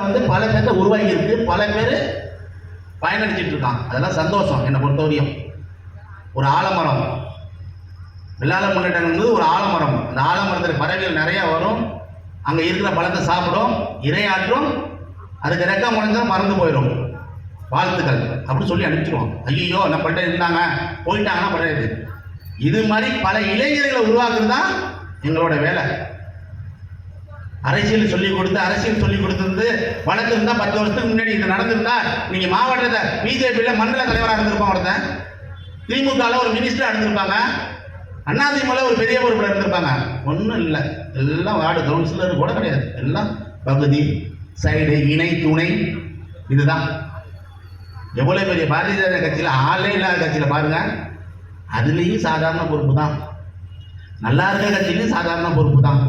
வந்து பல பேர்த்த உருவாகி இருக்கு, பல பேர் பயனடிச்சிட்டு இருக்கான். அதெல்லாம் சந்தோஷம். என்னை பொறுத்தவரையும் ஒரு ஆலமரம், வெள்ளாள முன்னேற்றங்கிறது ஒரு ஆலமரம். அந்த ஆலமரத்தில் பறவைகள் நிறைய வரும், அங்கே இருக்கிற பழத்தை சாப்பிடும், இரையாற்றும், அதுக்கு ரெக்க முளைஞ்சா மறந்து போயிடும். வாழ்த்துக்கள் அப்படின்னு சொல்லி அனுப்பிச்சிடுவோம். ஐயோ நம்மள்கிட்ட இருந்தாங்க போயிட்டாங்கன்னா படுறது. இது மாதிரி பல இளைஞர்களை உருவாக்குறது தான் எங்களோட வேலை. அரசியல் சொல்லிக் கொடுத்து வழக்கு இருந்தா 10 வருஷத்துக்கு முன்னாடி இது நடந்திருந்தா நீங்க மாவட்டத்தை பிஜேபியில மண்டல தலைவராக இருந்திருப்பாங்க, ஒருத்தன் திமுகவில் ஒரு மினிஸ்டர் இருந்திருப்பாங்க, அதிமுகவில் ஒரு பெரிய பொறுப்பில் இருந்திருப்பாங்க. ஒன்றும் இல்லை, எல்லாம் வார்டு கவுன்சிலர் கூட கிடையாது. எல்லாம் பகுதி சைடு இணை துணை. இதுதான் எவ்வளவு பெரிய பாரதிய ஜனதா கட்சியில் ஆளே இல்லாத கட்சியில் பாருங்க, அதுலேயும் சாதாரண பொறுப்பு தான். நல்லா இருக்க கட்சியிலையும் சாதாரண பொறுப்பு தான்.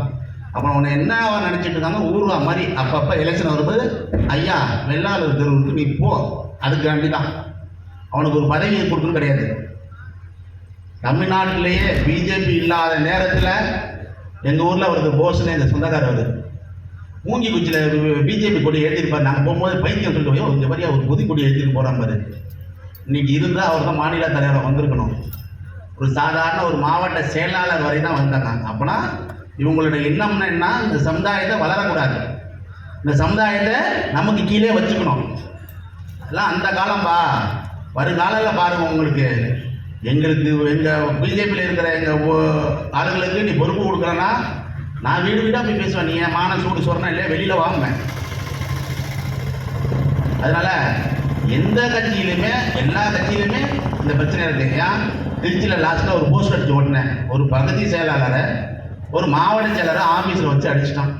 அப்புறம் உன்னை என்ன நினச்சிட்டு இருக்காங்க, ஊர்வா மாதிரி அப்பப்போ எலெக்ஷன் வரும்போது ஐயா வெள்ளாளர் தெருவுக்கு நீ போ, அதுக்காண்டி தான். அவனுக்கு ஒரு பதவி கொடுக்கணும் கிடையாது. தமிழ்நாட்டிலேயே பிஜேபி இல்லாத நேரத்தில் எங்கள் ஊரில் அவருக்கு போஸ்னு எங்கள் சொந்தக்காரர் அவர் மூங்கி குச்சியில் பிஜேபி கொடி எழுதியிருப்பார். நாங்கள் போகும்போது பைத்தியம் சொல்லிட்டு இந்த மாதிரியா ஒரு புது கொடி எழுதிட்டு போகிறான் பாரு. இன்னைக்கு இருந்தால் அவர் தான் மாநில தலைவராக வந்திருக்கணும். ஒரு சாதாரண ஒரு மாவட்ட செயலாளர் வரை தான் வந்தாங்க. அப்போனா இவங்களோட எண்ணம்னா என்ன, இந்த சமுதாயத்தை வளரக்கூடாது, இந்த சமுதாயத்தை நமக்கு கீழே வச்சுக்கணும். அதெல்லாம் அந்த காலம்பா. வருங்காலில் பாருங்கள், உங்களுக்கு எங்களுக்கு எங்கள் பிஜேபியில் இருக்கிற எங்கள் ஆளுங்களுக்கு நீ பொறுப்பு கொடுக்குறேன்னா நான் வீடு வீடாக போய் பேசுவேன். நீ என் மான சூடு சொல்கிறேன்னா இல்லையா வெளியில் வாங்குவேன். அதனால் எந்த கட்சியிலுமே எல்லா கட்சியிலுமே இந்த பிரச்சனை இருக்குது. ஏன் திருச்சியில் லாஸ்ட்டில் ஒரு போஸ்ட் அடிச்சு ஓட்டினேன், ஒரு பகுதி செயலாளரை ஒரு மாவட்ட செயலரை ஆஃபீஸில் வச்சு அடிச்சிட்டான்.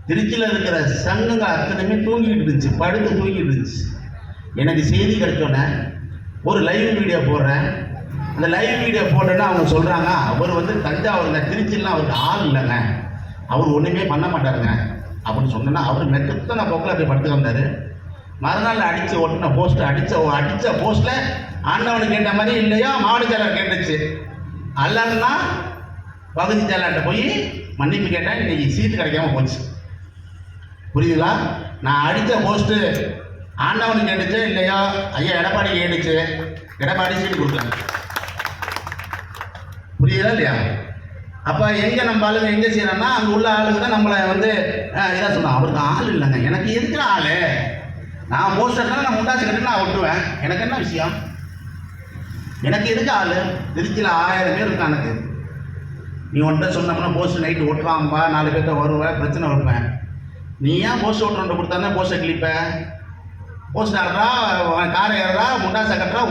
திருச்சியில் இருக்கிற சங்கங்கள் அத்தனையுமே தூங்கிக்கிட்டு இருந்துச்சு, படுத்து தூங்கிட்டு இருந்துச்சு. எனக்கு செய்தி கிடைச்சோன்னே ஒரு லைவ் வீடியோ போடுறேன். அந்த லைவ் வீடியோ போட்டோன்னா அவங்க சொல்கிறாங்க, அவர் வந்து தஞ்சாவூர்ல, திருச்சிலாம் அவருக்கு ஆள் இல்லைங்க, அவர் ஒன்றுமே பண்ண மாட்டாருங்க அப்படின்னு சொன்னேன்னா அவர் மெத்தனை போக்கில் அப்படி படுத்து வந்தார். மறுநாள் அடித்து ஒட்டின போஸ்ட்டு அடித்த போஸ்ட்டில் ஆண்டவனுக்கு கேட்ட மாதிரி இல்லையா மாவட்ட செயலர் கேட்டுச்சு. அல்லன்னா பகுதி செயலாளர்கிட்ட போய் மன்னிப்பு கேட்டேன், இன்னைக்கு சீட்டு கிடைக்காம போச்சு. புரியுதுங்களா? நான் அடித்த போஸ்ட்டு ஆண்டவனுக்கு கேட்டுச்சு இல்லையா, ஐயா எடப்பாடி கேட்டுச்சு, எடப்பாடி சீட்டு கொடுக்கல. புரியுதா இல்லையா? அப்போ எங்கே நம்ம ஆளுங்க எங்கே செய்யறோம்னா அங்கே உள்ள ஆளுங்க தான் நம்மளை வந்து இதாக சொன்னோம், அவருக்கு ஆள் இல்லைங்க, எனக்கு இருக்கிற ஆள், நான் போஸ்டர்னா நான் முண்டாச்சு கட்டு நான் ஒட்டுவேன், எனக்கு என்ன விஷயம், எனக்கு எதுக்கு ஆள்? திருச்சியில் 1000 பேர் இருக்கா எனக்கு. நீ ஒன்றை சொன்னோம்னா போஸ்ட் நைட்டு ஓட்டுறாம்பா, 4 பேர்த்த வருவேன், பிரச்சனை வைப்பேன். நீ ஏன் போஸ்ட் ஓட்டுறோன்ற கொடுத்தானே போஸ்ட்டை கிளிப்ப? போஸ்ட் ஆடுறா, காரை ஏறா, முண்டாசை கட்டுறா,